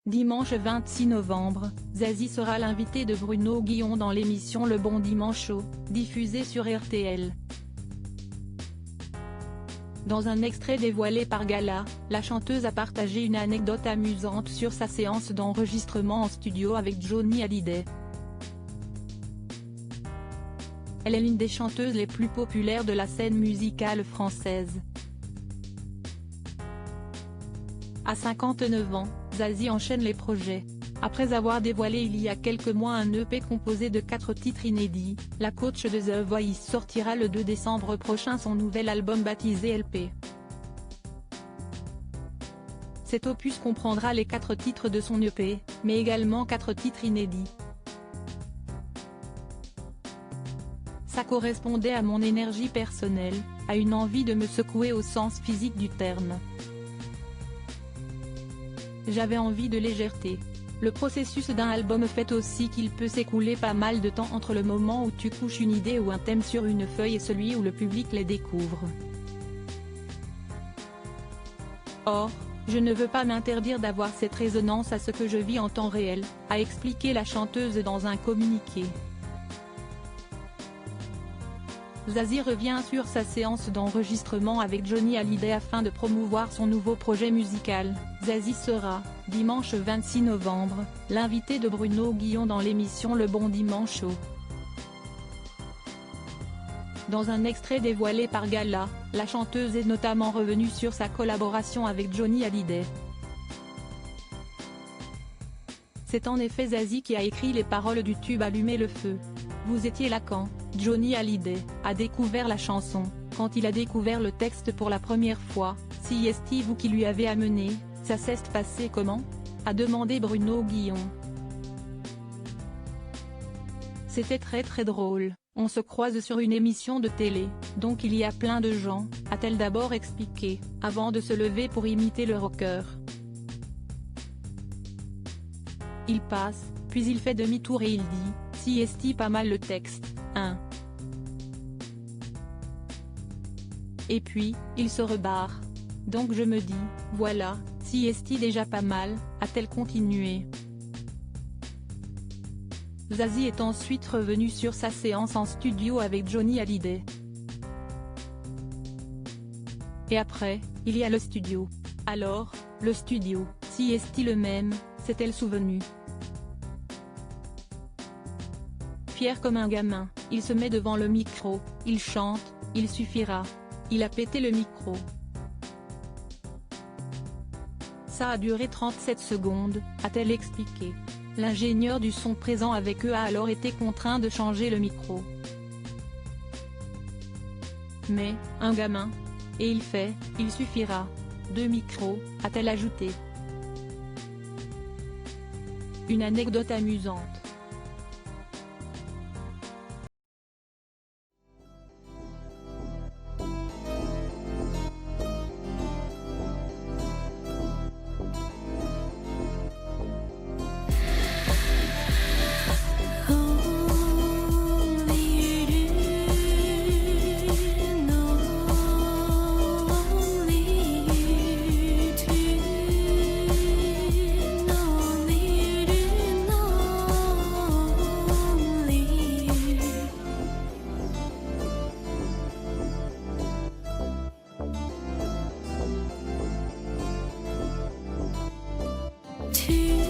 Dimanche 26 novembre, Zazie sera l'invité de Bruno Guillon dans l'émission Le Bon Dimanche Show, diffusée sur RTL. Dans un extrait dévoilé par Gala, la chanteuse a partagé une anecdote amusante sur sa séance d'enregistrement en studio avec Johnny Hallyday. Elle est l'une des chanteuses les plus populaires de la scène musicale française. À 59 ans, Zazie enchaîne les projets. Après avoir dévoilé il y a quelques mois un EP composé de 4 titres inédits, la coach de The Voice sortira le 2 décembre prochain son nouvel album baptisé LP. Cet opus comprendra les 4 titres de son EP, mais également 4 titres inédits. Ça correspondait à mon énergie personnelle, à une envie de me secouer au sens physique du terme. J'avais envie de légèreté. Le processus d'un album fait aussi qu'il peut s'écouler pas mal de temps entre le moment où tu couches une idée ou un thème sur une feuille et celui où le public les découvre. Or, je ne veux pas m'interdire d'avoir cette résonance à ce que je vis en temps réel, a expliqué la chanteuse dans un communiqué. Zazie revient sur sa séance d'enregistrement avec Johnny Hallyday afin de promouvoir son nouveau projet musical. Zazie sera, dimanche 26 novembre, l'invité de Bruno Guillon dans l'émission Le Bon Dimanche Show. Dans un extrait dévoilé par Gala, la chanteuse est notamment revenue sur sa collaboration avec Johnny Hallyday. C'est en effet Zazie qui a écrit les paroles du tube Allumer le feu. Vous étiez là quand Johnny Hallyday a découvert la chanson. Quand il a découvert le texte pour la première fois, si est-ce vous qui lui avez amené, ça s'est passé comment a demandé Bruno Guillon. C'était très drôle, on se croise sur une émission de télé, donc il y a plein de gens, a-t-elle d'abord expliqué, avant de se lever pour imiter le rocker. Il passe, puis il fait demi-tour et il dit, si est pas mal le texte, hein. Et puis, il se rebarre. Donc je me dis, voilà, si est déjà pas mal, a-t-elle continué. Zazie est ensuite revenue sur sa séance en studio avec Johnny Hallyday. Et après, il y a le studio. Alors, le studio, si est le même, s'est-elle souvenue. Fier comme un gamin, il se met devant le micro, il chante, il suffira. Il a pété le micro. Ça a duré 37 secondes, a-t-elle expliqué. L'ingénieur du son présent avec eux a alors été contraint de changer le micro. Mais, un gamin. Et il suffira. 2 micros, a-t-elle ajouté. Une anecdote amusante. To